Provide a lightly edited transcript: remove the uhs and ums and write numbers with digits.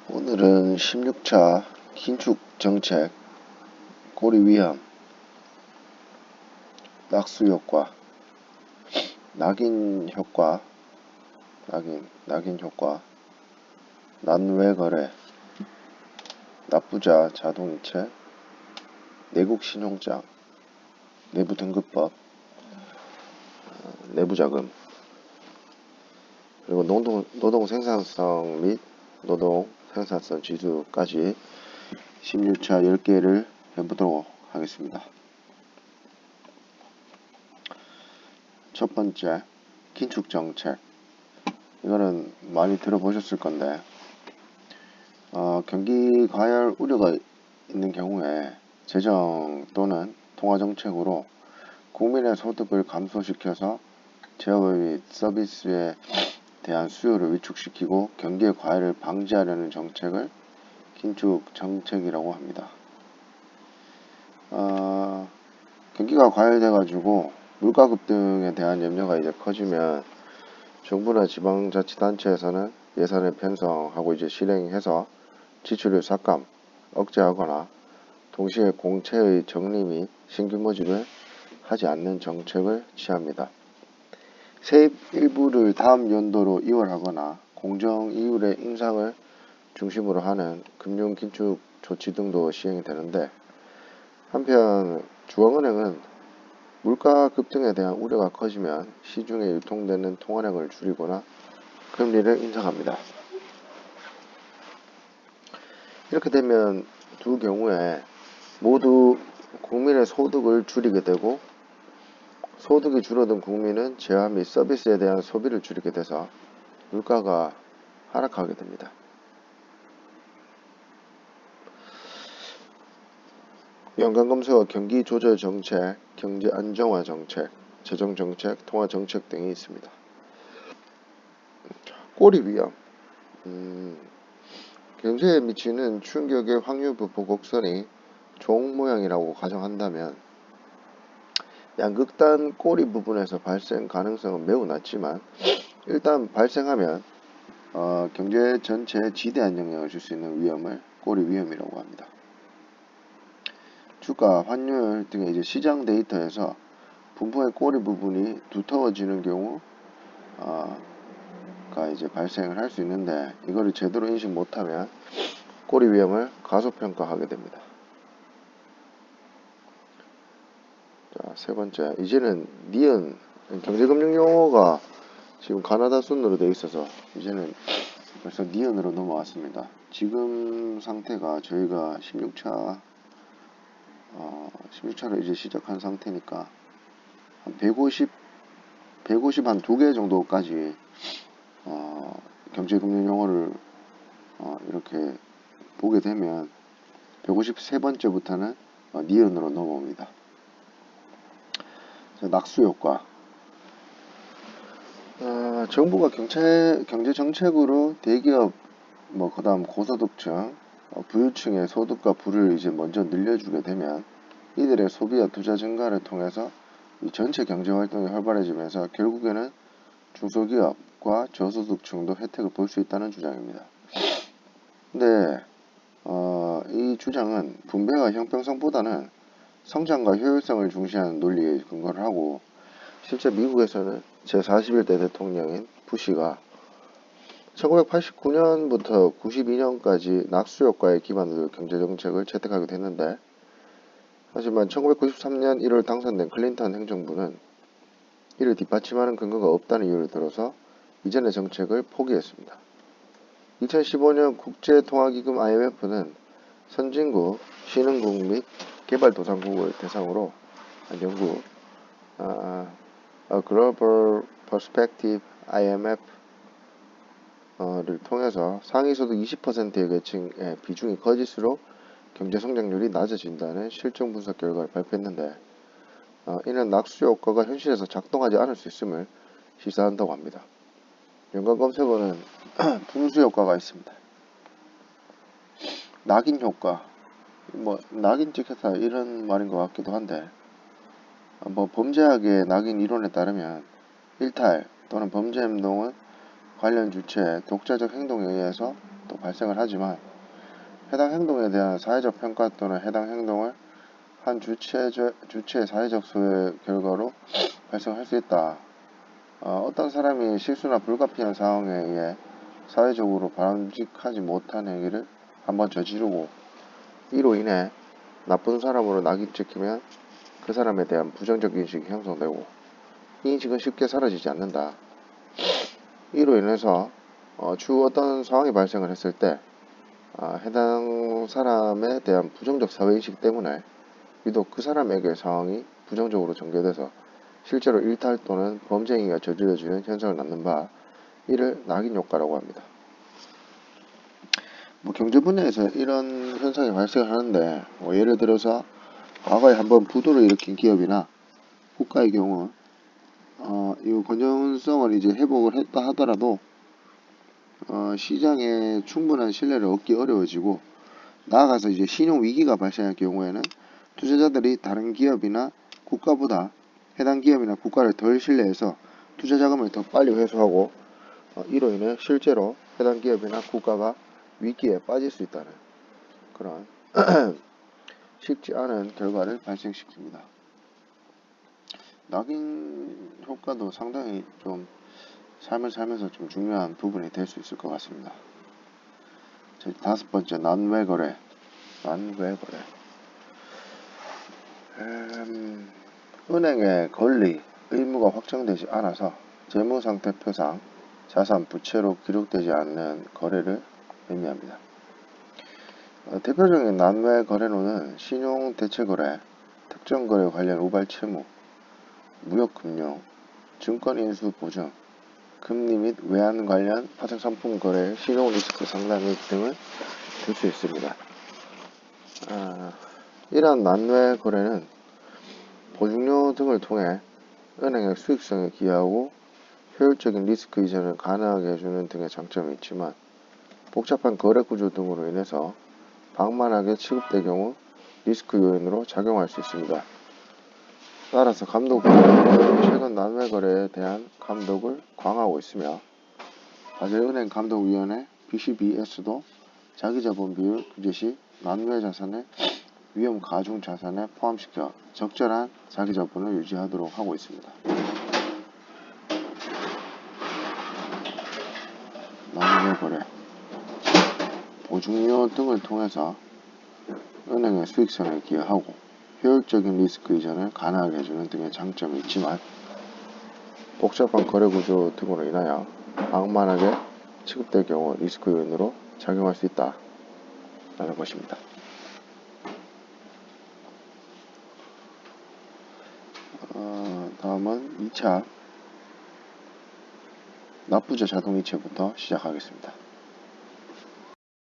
오늘은 16차 긴축 정책, 고리 위험, 낙수 효과, 낙인 효과, 낙인 효과, 난외 거래, 납부자 자동이체, 내국 신용장, 내부 등급법, 내부자금, 그리고 노동 생산성 및 노동 생산성 지수까지 16차 10개를 해보도록 하겠습니다. 첫 번째, 긴축 정책. 이거는 많이 들어보셨을 건데, 경기 과열 우려가 있는 경우에 재정 또는 통화 정책으로 국민의 소득을 감소시켜서 제어 및 서비스에 대한 수요를 위축시키고 경기의 과열을 방지하려는 정책을 긴축 정책이라고 합니다. 경기가 과열돼가지고 물가 급등에 대한 염려가 이제 커지면 정부나 지방자치단체에서는 예산을 편성하고 이제 실행해서 지출을 삭감, 억제하거나 동시에 공채의 정리 및 신규 모집을 하지 않는 정책을 취합니다. 세입 일부를 다음 연도로 이월하거나 공정 이율의 인상을 중심으로 하는 금융 긴축 조치 등도 시행이 되는데, 한편 중앙은행은 물가 급등에 대한 우려가 커지면 시중에 유통되는 통화량을 줄이거나 금리를 인상합니다. 이렇게 되면 두 경우에 모두 국민의 소득을 줄이게 되고, 소득이 줄어든 국민은 재화 및 서비스에 대한 소비를 줄이게 돼서 물가가 하락하게 됩니다. 연관검색어 경기 조절 정책, 경제 안정화 정책, 재정 정책, 통화 정책 등이 있습니다. 꼬리 위험. 경제에 미치는 충격의 확률부 곡선이 종 모양이라고 가정한다면 양극단 꼬리 부분에서 발생 가능성은 매우 낮지만, 일단 발생하면 경제 전체에 지대한 영향을 줄 수 있는 위험을 꼬리 위험이라고 합니다. 주가, 환율 등의 이제 시장 데이터에서 분포의 꼬리 부분이 두터워지는 경우가 이제 발생을 할 수 있는데, 이거를 제대로 인식 못하면 꼬리 위험을 가소평가하게 됩니다. 자, 세 번째, 이제는 니은 경제금융 용어가 지금 가나다 순으로 되어 있어서 이제는 벌써 니은으로 넘어왔습니다. 지금 상태가 저희가 16차로 이제 시작한 상태니까 한 150 한 2개 정도까지 경제금융 용어를 이렇게 보게 되면 153번째부터는 니은으로 넘어옵니다. 낙수 효과. 정부가 경제 정책으로 대기업, 그다음 고소득층, 부유층의 소득과 부를 이제 먼저 늘려주게 되면 이들의 소비와 투자 증가를 통해서 이 전체 경제 활동이 활발해지면서 결국에는 중소기업과 저소득층도 혜택을 볼 수 있다는 주장입니다. 근데 이 주장은 분배와 형평성보다는 성장과 효율성을 중시하는 논리에 근거를 하고, 실제 미국에서는 제41대 대통령인 부시가 1989년부터 92년까지 낙수 효과에 기반으로 경제정책을 채택하게 됐는데, 하지만 1993년 1월 당선된 클린턴 행정부는 이를 뒷받침하는 근거가 없다는 이유를 들어서 이전의 정책을 포기했습니다. 2015년 국제통화기금 IMF는 선진국, 신흥국 및 개발도상국을 대상으로 한 연구, A Global Perspective IMF를 통해서 상위소득 20%의 계층의 비중이 커질수록 경제성장률이 낮아진다는 실증 분석 결과를 발표했는데, 이는 낙수 효과가 현실에서 작동하지 않을 수 있음을 시사한다고 합니다. 연관 검색어는 분수 효과가 있습니다. 낙인 효과, 낙인 찍혔다 이런 말인 것 같기도 한데, 범죄학의 낙인 이론에 따르면 일탈 또는 범죄 행동은 관련 주체의 독자적 행동에 의해서 또 발생을 하지만 해당 행동에 대한 사회적 평가 또는 해당 행동을 한 주체의 사회적 소의 결과로 발생할 수 있다. 어떤 사람이 실수나 불가피한 상황에 의해 사회적으로 바람직하지 못한 행위를 한번 저지르고 이로 인해 나쁜 사람으로 낙인 찍히면 그 사람에 대한 부정적 인식이 형성되고 이 인식은 쉽게 사라지지 않는다. 이로 인해서 추후 어떤 상황이 발생을 했을 때 해당 사람에 대한 부정적 사회인식 때문에 유독 그 사람에게 상황이 부정적으로 전개돼서 실제로 일탈 또는 범죄 행위가 저질러지는 현상을 낳는 바 이를 낙인 효과라고 합니다. 경제 분야에서 이런 현상이 발생하는데 예를 들어서 과거에 한번 부도를 일으킨 기업이나 국가의 경우 이 건전성을 이제 회복을 했다 하더라도 시장에 충분한 신뢰를 얻기 어려워지고 나아가서 이제 신용 위기가 발생할 경우에는 투자자들이 다른 기업이나 국가보다 해당 기업이나 국가를 덜 신뢰해서 투자 자금을 더 빨리 회수하고 이로 인해 실제로 해당 기업이나 국가가 위기에 빠질 수 있다는 그런 쉽지 않은 결과를 발생시킵니다. 낙인 효과도 상당히 좀 삶을 살면서 좀 중요한 부분이 될 수 있을 것 같습니다. 다섯 번째, 난외거래. 은행의 권리, 의무가 확정되지 않아서 재무상태표상 자산, 부채로 기록되지 않는 거래를 의미합니다. 대표적인 난외 거래로는 신용대체거래, 특정거래 관련 우발채무, 무역금융, 증권인수보증, 금리 및 외환 관련 파생상품 거래, 신용리스크 상담 등을 들 수 있습니다. 이러한 난외 거래는 보증료 등을 통해 은행의 수익성에 기여하고 효율적인 리스크 이전을 가능하게 해주는 등의 장점이 있지만 복잡한 거래 구조 등으로 인해서 방만하게 취급될 경우 리스크 요인으로 작용할 수 있습니다. 따라서 감독부는 최근 난외 거래에 대한 감독을 강화하고 있으며 바젤은행감독위원회 BCBS도 자기자본 비율 규제 시 난외 자산을 위험 가중 자산에 포함시켜 적절한 자기자본을 유지하도록 하고 있습니다. 난외 거래 보증료 등을 통해서 은행의 수익성에 기여하고 효율적인 리스크 이전을 가능하게 해주는 등의 장점이 있지만 복잡한 거래 구조 등으로 인하여 방만하게 취급될 경우 리스크 요인으로 작용할 수 있다 라는 것입니다. 다음은 2차 납부자 자동이체부터 시작하겠습니다.